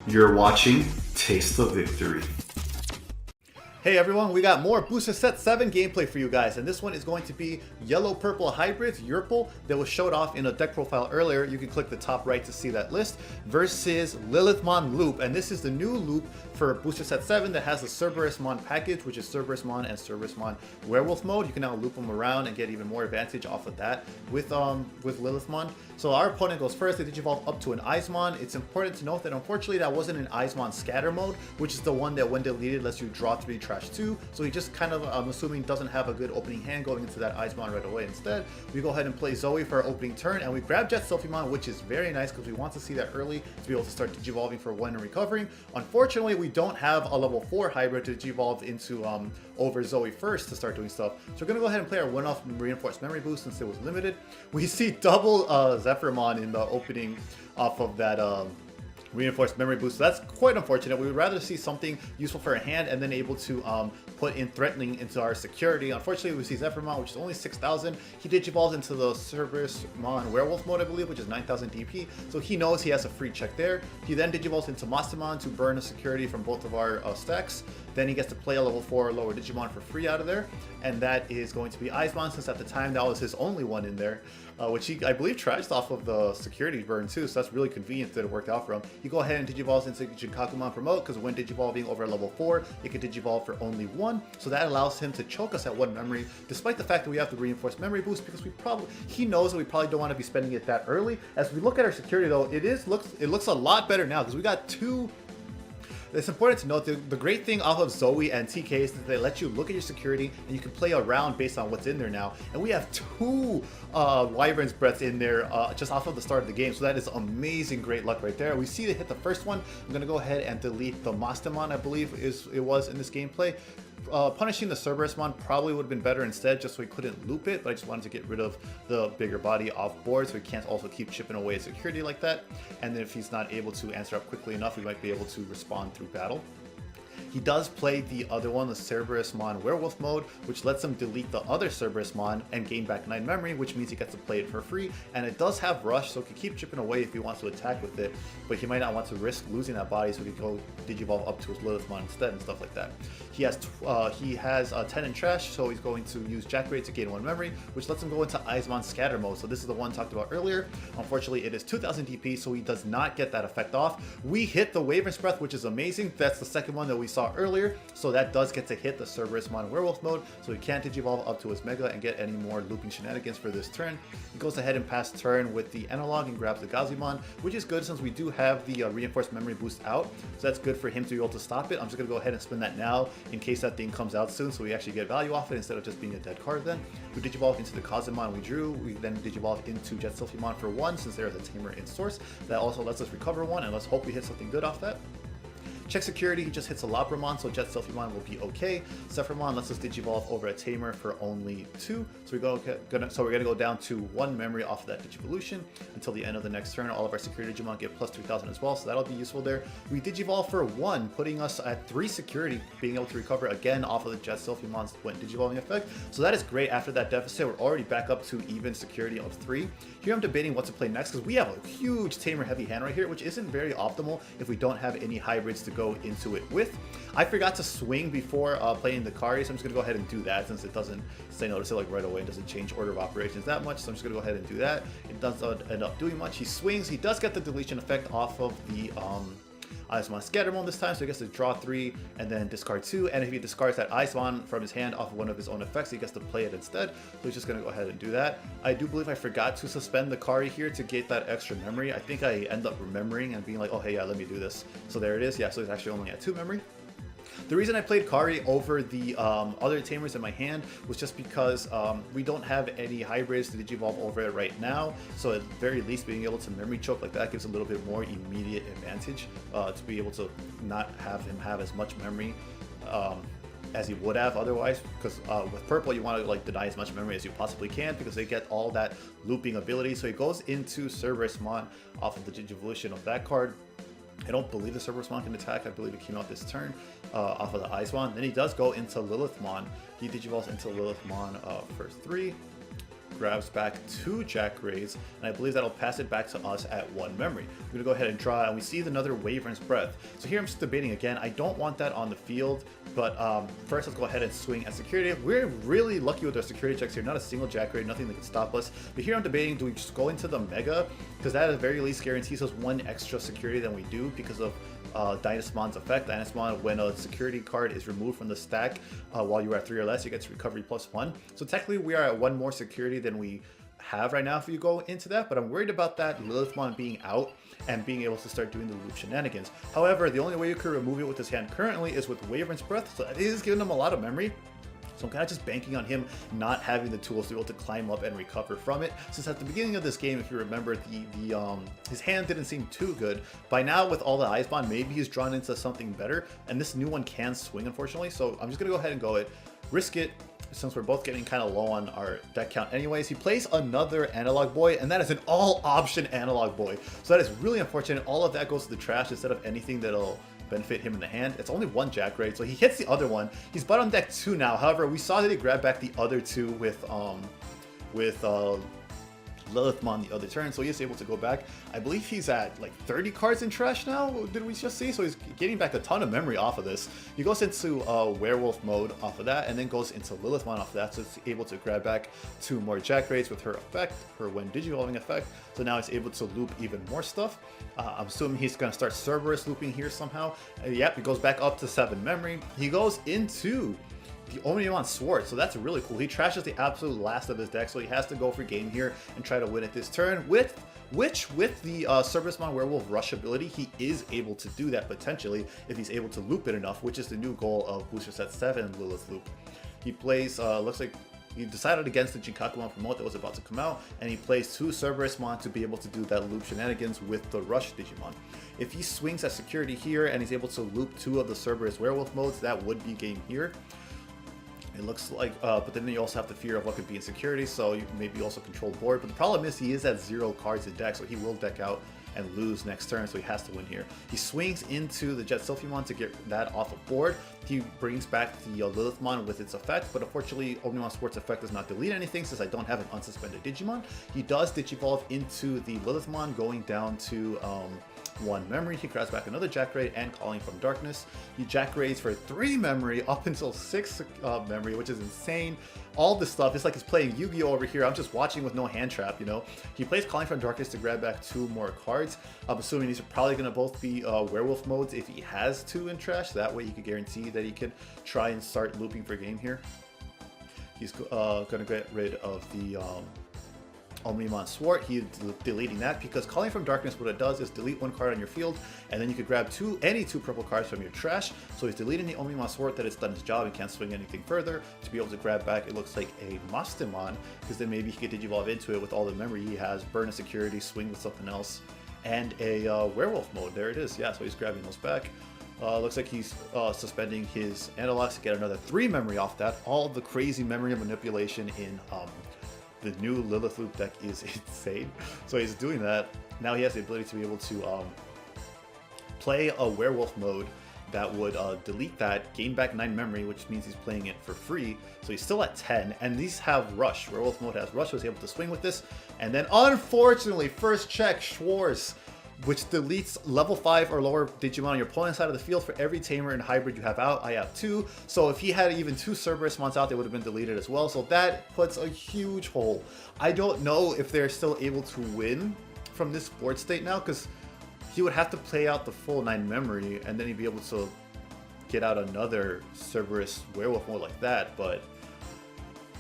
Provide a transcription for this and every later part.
You're watching Taste the Victory. Hey everyone, we got more Booster Set 7 gameplay for you guys, and this one is going to be Yellow-Purple Hybrids, Yurple, that was showed off in a deck profile earlier. You can click the top right to see that list, versus Lilithmon Loop, and this is the new loop for Booster Set 7 that has the Cerberusmon package, which is Cerberusmon and Cerberusmon Werewolf mode. You can now loop them around and get even more advantage off of that with Lilithmon. So our opponent goes first. They Digivolve up to an Eismon. It's important to note that unfortunately that wasn't an Eismon Scatter mode, which is the one that when deleted lets you draw 3, trash 2. So he just kind of, I'm assuming, doesn't have a good opening hand going into that Eismon right away. Instead, we go ahead and play Zoe for our opening turn, and we grab Jet Selfiemon, which is very nice because we want to see that early to be able to start Digivolving for 1 and recovering. Unfortunately, we don't have a level 4 hybrid to Digivolve into over Zoe first to start doing stuff. So we're going to go ahead and play our 1-off Reinforced Memory Boost since it was limited. We see double Zephyrmon in the opening off of that Reinforced Memory Boost. So that's quite unfortunate. We would rather see something useful for a hand and then able to put in Threatening into our security. Unfortunately, we see Zephyrmon, which is only 6,000. He Digivolves into the Cerberusmon Werewolf mode, I believe, which is 9,000 DP. So he knows he has a free check there. He then Digivolves into Mastamon to burn a security from both of our stacks. Then he gets to play a level 4 or lower Digimon for free out of there. And that is going to be Eismon, since at the time that was his only one in there. Which he, I believe, trashed off of the security burn too, so that's really convenient that it worked out for him. You go ahead and Digivolve into Jinkakumon Promote, because when Digivolving over level 4, it can Digivolve for only 1, so that allows him to choke us at 1 memory, despite the fact that we have the Reinforced Memory Boost, because he knows that we probably don't want to be spending it that early. As we look at our security though, it looks a lot better now, because we got 2. It's important to note that the great thing off of Zoe and TK is that they let you look at your security and you can play around based on what's in there now. And we have 2 Wyvern's Breaths in there just off of the start of the game. So that is amazing, great luck right there. We see they hit the first one. I'm going to go ahead and delete the Mastamon, I believe it was in this gameplay. Punishing the Cerberusmon probably would have been better instead, just so we couldn't loop it, but I just wanted to get rid of the bigger body off board so we can't also keep chipping away at security like that. And then if he's not able to answer up quickly enough, we might be able to respond through battle. He does play the other one, the Cerberusmon Werewolf mode, which lets him delete the other Cerberusmon and gain back 9 memory, which means he gets to play it for free. And it does have Rush, so he can keep chipping away if he wants to attack with it, but he might not want to risk losing that body, so he can go Digivolve up to his Lilithmon instead and stuff like that. He has 10 in trash, so he's going to use Jack Raid to gain 1 memory, which lets him go into Eismon Scatter mode. So this is the one talked about earlier. Unfortunately, it is 2,000 DP, so he does not get that effect off. We hit the Wyvern's Breath, which is amazing. That's the second one that we saw earlier, so that does get to hit the Cerberusmon Werewolf mode, so he can't Digivolve up to his Mega and get any more looping shenanigans for this turn. He goes ahead and passes turn with the Analog and grabs the Gazimon, which is good since we do have the Reinforced Memory Boost out, so that's good for him to be able to stop it. I'm just going to go ahead and spin that now in case that thing comes out soon, so we actually get value off it instead of just being a dead card then. We Digivolve into the Kazimon we drew, we then Digivolve into Jet Selfiemon for 1 since there is a Tamer in source. That also lets us recover 1, and let's hope we hit something good off that. Check security, he just hits a Labramon, so Jet Selfiemon will be okay. Zephyrmon lets us Digivolve over a Tamer for only 2. So we're gonna go down to 1 memory off of that Digivolution until the end of the next turn. All of our security Digimon get plus 3,000 as well, so that'll be useful there. We Digivolve for 1, putting us at 3 security, being able to recover again off of the Jet Selfiemon's Digivolving effect. So that is great. After that deficit, we're already back up to even security of 3. Here I'm debating what to play next, because we have a huge Tamer heavy hand right here, which isn't very optimal if we don't have any hybrids to go into it with. I forgot to swing before playing the Kari, so I'm just going to go ahead and do that since it doesn't say notice it like right away and doesn't change order of operations that much, so I'm just going to go ahead and do that. It doesn't end up doing much. He swings, he does get the deletion effect off of the Eismon Scattermon this time, so he gets to draw 3 and then discard 2, and if he discards that Eismon from his hand off of one of his own effects, he gets to play it instead, so he's just going to go ahead and do that. I do believe I forgot to suspend the Kari here to get that extra memory. I think I end up remembering and being like, oh hey, yeah, let me do this. So there it is. Yeah, so he's actually only at 2 memory. The reason I played Kari over the other Tamers in my hand was just because we don't have any hybrids to Digivolve over it right now, so at the very least being able to memory choke like that gives a little bit more immediate advantage to be able to not have him have as much memory as he would have otherwise, because with purple you want to like deny as much memory as you possibly can because they get all that looping ability. So he goes into Cerberusmon off of the Digivolution of that card. I don't believe the Cerberusmon can attack. I believe it came out this turn off of the Eismon. Then he does go into Lilithmon. He Digivolves into Lilithmon for 3. grabs back 2 Jack Rays, and I believe that'll pass it back to us at 1 memory. We're gonna go ahead and draw, and we see another Wyvern's Breath. So here I'm just debating again. I don't want that on the field, but first let's go ahead and swing at security. We're really lucky with our security checks here. Not a single Jack Ray, nothing that can stop us. But here I'm debating, do we just go into the Mega? Because that at the very least guarantees us 1 extra security than we do because of Dynasmon's effect. Dynasmon, when a security card is removed from the stack while you're at 3 or less, you get recovery +1. So technically we are at 1 more security than we have right now if you go into that, but I'm worried about that Lilithmon being out and being able to start doing the loop shenanigans. However, the only way you could remove it with this hand currently is with Wyvern's Breath, so that is giving them a lot of memory. So I'm kind of just banking on him not having the tools to be able to climb up and recover from it. Since at the beginning of this game, if you remember, his hand didn't seem too good. By now, with all the Ice Bond, maybe he's drawn into something better. And this new one can swing, unfortunately. So I'm just going to go ahead and go it. Risk it, since we're both getting kind of low on our deck count anyways. He plays another Analog Boy, and that is an all-option Analog Boy. So that is really unfortunate. All of that goes to the trash instead of anything that'll benefit him in the hand. It's only 1 Jack Ray, so he hits the other one. He's bottom deck 2 now. However, we saw that he grabbed back the other 2 with Lilithmon the other turn, so he is able to go back. I believe he's at like 30 cards in trash now, did we just see? So he's getting back a ton of memory off of this. He goes into werewolf mode off of that, and then goes into Lilithmon off of that, so it's able to grab back 2 more Jack Rays with her effect, her when digivolving effect. So now it's able to loop even more stuff. I'm assuming he's going to start Cerberus looping here somehow. Yep, he goes back up to 7 memory. He goes into the Omnimon Sword, so that's really cool. He trashes the absolute last of his deck, so he has to go for game here and try to win it this turn. With the Cerberusmon Werewolf Rush ability, he is able to do that potentially if he's able to loop it enough, which is the new goal of Booster Set 7 Lilith Loop. He plays, looks like he decided against the Jinkakumon promote that was about to come out, and he plays 2 Cerberusmon to be able to do that loop shenanigans with the Rush Digimon. If he swings at security here and he's able to loop 2 of the Cerberus Werewolf modes, that would be game here. It looks like, but then you also have the fear of what could be in security, so you maybe also control board. But the problem is he is at 0 cards in deck, so he will deck out and lose next turn, so he has to win here. He swings into the Jet Sylphimon to get that off the board. He brings back the Lilithmon with its effect, but unfortunately Omnimon Sport's effect does not delete anything since I don't have an unsuspended Digimon. He does Digivolve into the Lilithmon, going down to 1 memory. He grabs back another Jack Ray and Calling from Darkness. He Jack Rays for 3 memory up until 6 memory, which is insane. All this stuff, it's like he's playing Yu-Gi-Oh over here. I'm just watching with no hand trap, you know. He plays Calling from Darkness to grab back 2 more cards. I'm assuming these are probably going to both be werewolf modes if he has 2 in trash. That way he could guarantee that he can try and start looping for game here. He's going to get rid of the Omnimon Sword. He's deleting that because Calling from Darkness, what it does is delete 1 card on your field, and then you could grab any two purple cards from your trash. So he's deleting the Omnimon Sword that it's done its job and can't swing anything further to be able to grab back, it looks like, a Mastemon, because then maybe he could Digivolve into it with all the memory he has, burn a security, swing with something else, and a werewolf mode. There it is. Yeah, so he's grabbing those back. Looks like he's suspending his analogs to get another 3 memory off that. All the crazy memory manipulation in the new Lilith Loop deck is insane. So he's doing that. Now he has the ability to be able to play a werewolf mode that would delete that, gain back 9 memory, which means he's playing it for free. So he's still at 10, and these have Rush. Werewolf mode has Rush, so he's able to swing with this. And then unfortunately, first check, Schwartz, which deletes level 5 or lower Digimon on your opponent's side of the field for every Tamer and Hybrid you have out. I have 2, so if he had even 2 Cerberusmons out, they would have been deleted as well. So that puts a huge hole. I don't know if they're still able to win from this board state now, because he would have to play out the full 9 memory, and then he'd be able to get out another Cerberus Werewolf mode like that, but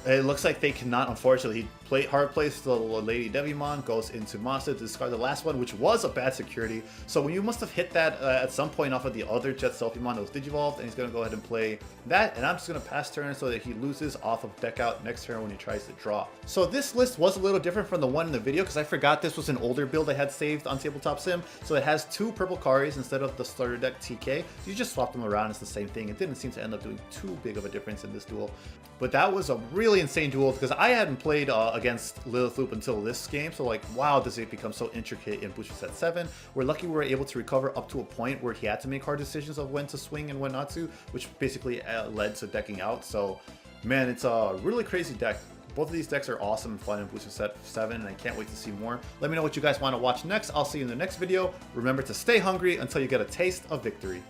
it looks like they cannot, unfortunately. He hard plays the Lady Devimon, goes into Monster to discard the last one, which was a bad security. So when you must have hit that at some point off of the other Jet Sylphimon that was Digivolved, and he's going to go ahead and play that, and I'm just going to pass turn so that he loses off of deck out next turn when he tries to draw. So this list was a little different from the one in the video, because I forgot this was an older build I had saved on Tabletop Sim. So it has 2 purple Karis instead of the starter deck TK. So you just swap them around, it's the same thing. It didn't seem to end up doing too big of a difference in this duel. But that was a really insane duel, because I hadn't played against Lilith Loop until this game, so like, wow, does it become so intricate in Booster Set 7. We're lucky we were able to recover up to a point where he had to make hard decisions of when to swing and when not to, which basically led to decking out. So man, it's a really crazy deck. Both of these decks are awesome and fun in Booster Set 7, and I can't wait to see more. Let me know what you guys want to watch next. I'll see you in the next video. Remember to stay hungry until you get a taste of victory.